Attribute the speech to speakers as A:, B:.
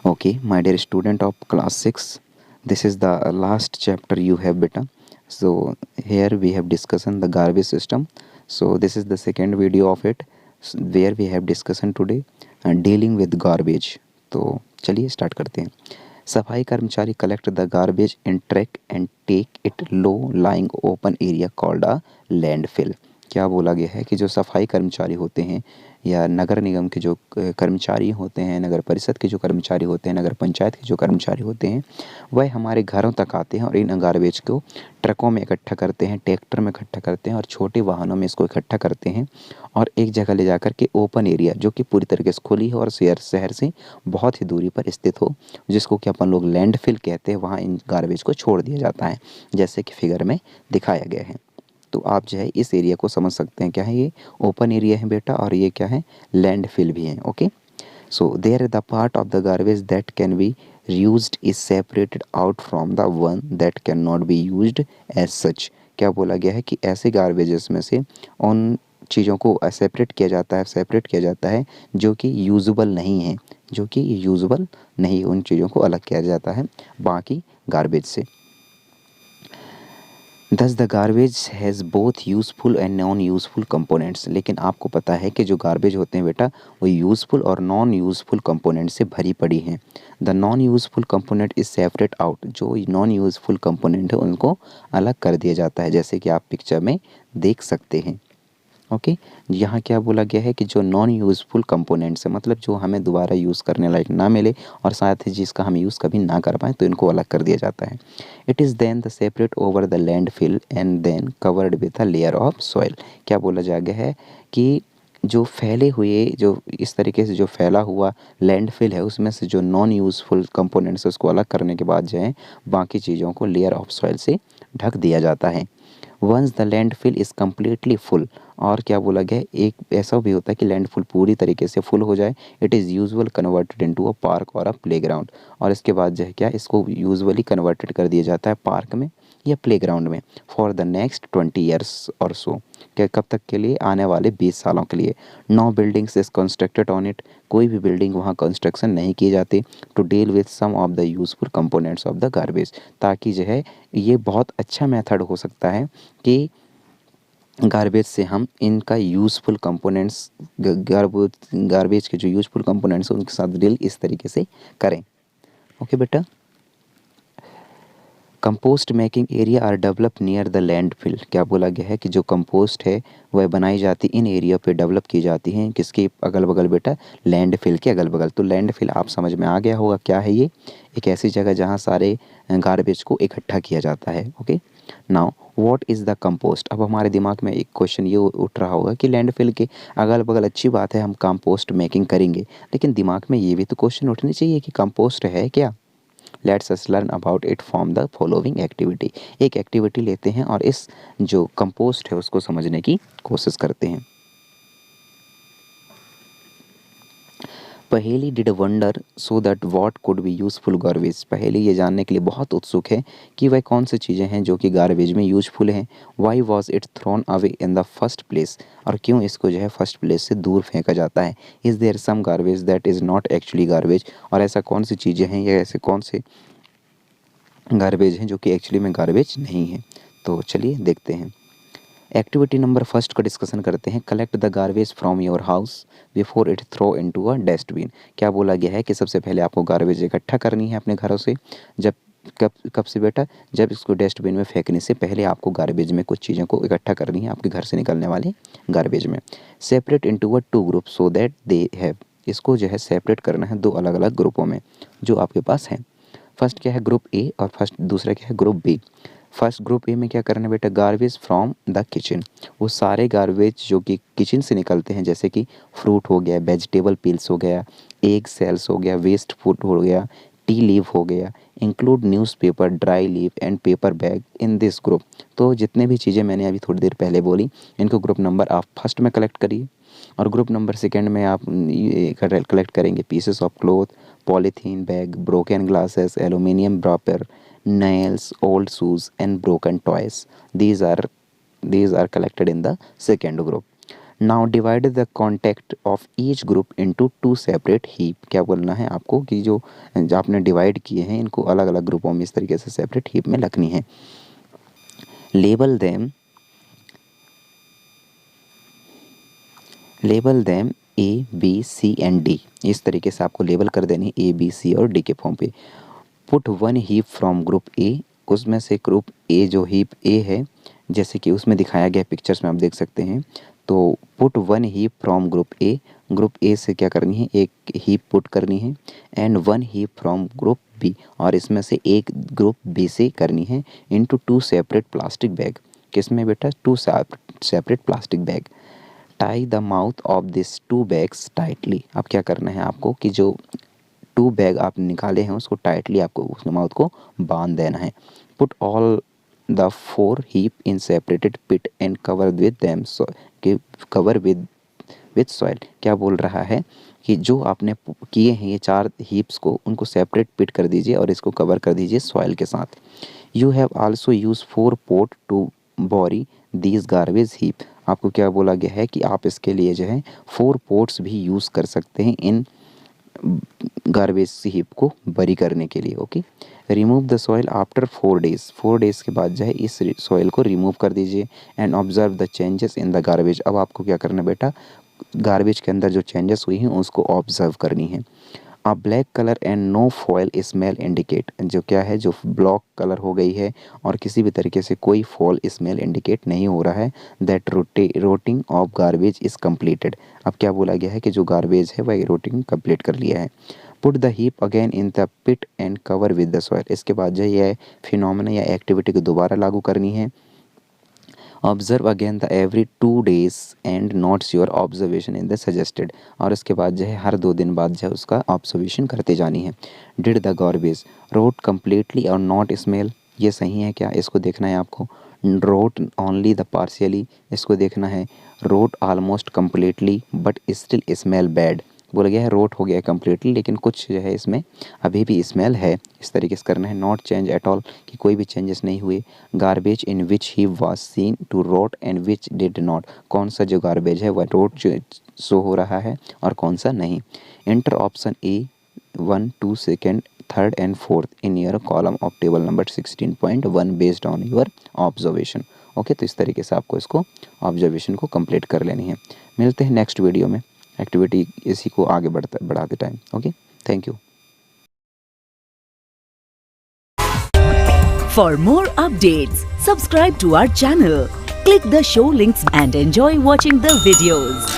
A: Okay, my dear student of class 6, this is the last chapter you have beta. So here we have discussed the garbage system. So this is the second video of it where we have discussion today dealing with garbage. तो चलिए start करते हैं। सफाई कर्मचारी collect the garbage in track and take it low lying open area called a landfill. क्या बोला गया है कि जो सफाई कर्मचारी होते हैं या नगर निगम के जो कर्मचारी होते हैं, नगर परिषद के जो कर्मचारी होते हैं, नगर पंचायत के जो कर्मचारी होते हैं, वह हमारे घरों तक आते हैं और इन गार्बेज को ट्रकों में इकट्ठा करते हैं, ट्रैक्टर में इकट्ठा करते हैं और छोटे वाहनों में इसको इकट्ठा करते हैं और एक जगह ले जाकर के ओपन एरिया जो कि पूरी तरीके से खुली हो और शहर से बहुत ही दूरी पर स्थित हो, जिसको कि अपन लोग लैंडफिल कहते हैं, वहाँ इन गार्बेज को छोड़ दिया जाता है जैसे कि फिगर में दिखाया गया है। तो आप जो है इस एरिया को समझ सकते हैं, क्या है ये ओपन एरिया है बेटा और ये क्या है लैंडफिल भी है। Okay, so there the part of the garbage that can be used is separated out from the one that can not be used as such. क्या बोला गया है कि ऐसे गार्बेजेस में से उन चीज़ों को सेपरेट किया जाता है जो कि यूजेबल नहीं है, जो कि यूजेबल नहीं, उन चीज़ों को अलग किया जाता है बाकी गार्बेज से। दस the garbage has both useful and non useful components. लेकिन आपको पता है कि जो गार्बेज होते हैं बेटा वो यूज़फुल और नॉन यूज़फुल कंपोनेंट से भरी पड़ी हैं। The non useful component is separate out. जो नॉन यूज़फुल कंपोनेंट है उनको अलग कर दिया जाता है जैसे कि आप पिक्चर में देख सकते हैं। ओके, यहाँ क्या बोला गया है कि जो नॉन यूज़फुल कंपोनेंट्स है मतलब जो हमें दोबारा यूज़ करने लायक ना मिले और साथ ही जिसका हम यूज़ कभी ना कर पाएँ तो इनको अलग कर दिया जाता है। It is then the separate over the landfill and then covered with a layer of soil. क्या बोला जा गया है कि जो फैले हुए जो इस तरीके से जो फैला हुआ लैंडफिल है उसमें से जो नॉन यूज़फुल कंपोनेंट्स है उसको अलग करने के बाद जो है बाकी चीज़ों को लेयर ऑफ सॉइल से ढक दिया जाता है। Once the landfill is completely full, और क्या बोला गया है एक ऐसा भी होता है कि लैंडफिल पूरी तरीके से फुल हो जाए, it is usual converted into a park और अ प्लेग्राउंड। और इसके बाद जो है क्या इसको यूजुअली कन्वर्टेड कर दिया जाता है पार्क में या प्लेग्राउंड में फॉर द नेक्स्ट 20 ईयर्स और सो। क्या कब तक के लिए, आने वाले 20 सालों के लिए। No buildings is constructed on it, कोई भी बिल्डिंग वहाँ कंस्ट्रक्शन नहीं की जाती to deal with some of the useful components of the garbage. ताकि जो है ये बहुत अच्छा मेथड हो सकता है कि गार्बेज से हम इनका यूज़फुल कंपोनेंट्स गार्बेज के जो यूज़फुल कंपोनेंट्स हैं उनके साथ डील इस तरीके से करें। ओके बेटा, compost making area are develop near the landfill. क्या बोला गया है कि जो कंपोस्ट है वह बनाई जाती इन एरिया पे डेवलप की जाती हैं किसके अगल बगल बेटा, लैंडफिल के अगल बगल। तो लैंडफिल आप समझ में आ गया होगा क्या है ये, एक ऐसी जगह जहाँ सारे गार्बेज को इकट्ठा किया जाता है। Okay, now what is the compost. अब हमारे दिमाग में एक क्वेश्चन ये उठ रहा होगा कि लैंडफिल के अगल बगल अच्छी बात है हम कंपोस्ट मेकिंग करेंगे, लेकिन दिमाग में ये भी तो क्वेश्चन उठनी चाहिए कि कंपोस्ट है क्या। Let's us learn about it from the following activity. एक एक्टिविटी लेते हैं और इस जो कंपोस्ट है उसको समझने की कोशिश करते हैं। पहेली did wonder so that what could be useful garbage. पहेली ये जानने के लिए बहुत उत्सुक है कि वह कौन सी चीज़ें हैं जो कि गार्बेज में यूजफुल हैं। Why was it thrown away in the first place, और क्यों इसको जो है फर्स्ट प्लेस से दूर फेंका जाता है। Is there some garbage that is not actually garbage, और ऐसा कौन सी चीज़ें हैं या ऐसे कौन से गार्बेज हैं जो कि एक्चुअली में गार्बेज नहीं है। तो चलिए देखते हैं। एक्टिविटी नंबर फर्स्ट का डिस्कशन करते हैं। Collect the garbage from your house before it throw into a dustbin. क्या बोला गया है कि सबसे पहले आपको गार्बेज इकट्ठा करनी है अपने घरों से। जब कब कब से बेटा, जब इसको डस्टबिन में फेंकने से पहले आपको गार्बेज में कुछ चीज़ों को इकट्ठा करनी है आपके घर से निकलने वाले गार्बेज में। Separate into a two group so that they have. इसको जो है सेपरेट करना है दो अलग अलग ग्रुपों में जो आपके पास हैं। फर्स्ट क्या है ग्रुप ए और फर्स्ट दूसरा क्या है group B. First group A में क्या करना है बेटा, गार्बेज फ्रॉम द किचन। वो सारे गार्बेज जो कि किचन से निकलते हैं जैसे कि फ्रूट हो गया, वेजिटेबल पील्स हो गया, एग सेल्स हो गया, वेस्ट फूड हो गया, टी लीफ हो गया, include newspaper, dry leaf and paper bag in this group. तो जितने भी चीज़ें मैंने अभी थोड़ी देर पहले बोली इनको ग्रुप नंबर आप फर्स्ट में कलेक्ट करिए और ग्रुप नंबर सेकंड में आप कलेक्ट करेंगे pieces of cloth, polythene bag, broken glasses, aluminium wrapper, nails, old shoes and broken toys. These are collected in the second group. Now divide the contact of each group into two separate heap. क्या बोलना है आपको कि जो आपने divide किए हैं इनको अलग अलग ग्रुपों में इस तरीके से सेपरेट हीप में रखनी है। Label them A B C and D. इस तरीके से आपको लेबल कर देनी ए बी सी और डी के फॉर्म पे। Put one heap from group ए, उसमें से ग्रुप ए जो हीप ए है जैसे कि उसमें दिखाया गया पिक्चर्स में आप देख सकते हैं। तो put one heap from group A से क्या करनी है, एक हीप पुट करनी है। And one heap from group B, और इसमें से एक ग्रुप बी से करनी है into two separate plastic bag. किसमें बेटा, two separate plastic bag. Tie the mouth of this two bags tightly. अब क्या करना है आपको कि जो टू बैग आप निकाले हैं उसको टाइटली आपको उसके माउथ को बांध देना है। Put all the four heap in separated pit and cover with them, cover with soil. क्या बोल रहा है कि जो आपने किए हैं ये चार हीप्स को उनको सेपरेट पिट कर दीजिए और इसको कवर कर दीजिए सॉइल के साथ। You have also use 4 pot to bury these garbage heap. आपको क्या बोला गया है कि आप इसके लिए जो है 4 पोट्स भी यूज़ कर सकते हैं इन गार्बेज हीप को बरी करने के लिए। Okay, remove the soil after 4 days. 4 days के बाद जो है इस सॉइल को रिमूव कर दीजिए। And observe the changes in the garbage. अब आपको क्या करना है बेटा, गार्बेज के अंदर जो चेंजेस हुई हैं उसको ऑब्जर्व करनी है। A black colour and no foul smell indicate. जो क्या है, जो ब्लॉक कलर हो गई है और किसी भी तरीके से कोई फॉल स्मेल इंडिकेट नहीं हो रहा है। That rotting of garbage is completed. अब क्या बोला गया है कि जो गार्बेज है वह रोटिंग कंप्लीट कर लिया है। Put the heap again in the pit and cover with the soil. इसके बाद जो यह फिनोमेना या एक्टिविटी को दोबारा लागू करनी है। Observe again the every 2 days and notes your observation in the suggested. और उसके बाद जो है हर 2 दिन बाद जो है उसका ऑब्जर्वेशन करते जानी है। Did the garbage rot completely और नॉट स्मेल। ये सही है क्या, इसको देखना है आपको। रोट ओनली द पार्शियली, इसको देखना है। Rot almost completely but still smell bad. बोला गया है रोट हो गया है कम्प्लीटली लेकिन कुछ जो है इसमें अभी भी स्मेल है। इस तरीके से करना है। नॉट चेंज एट ऑल, कि कोई भी चेंजेस नहीं हुए। Garbage in which he was seen to rot and which did not. कौन सा जो गार्बेज है वह रोट शो हो रहा है और कौन सा नहीं। Enter option A 1, 2, second, third and fourth in your column of table number 16.1 based on your observation. Okay, तो इस तरीके से आपको इसको ऑब्जर्वेशन को कंप्लीट कर लेनी है। मिलते हैं नेक्स्ट वीडियो में एक्टिविटी इसी को आगे बढ़ाते time. Okay, thank you.
B: For more updates, subscribe to our channel, click the show links and enjoy watching the videos.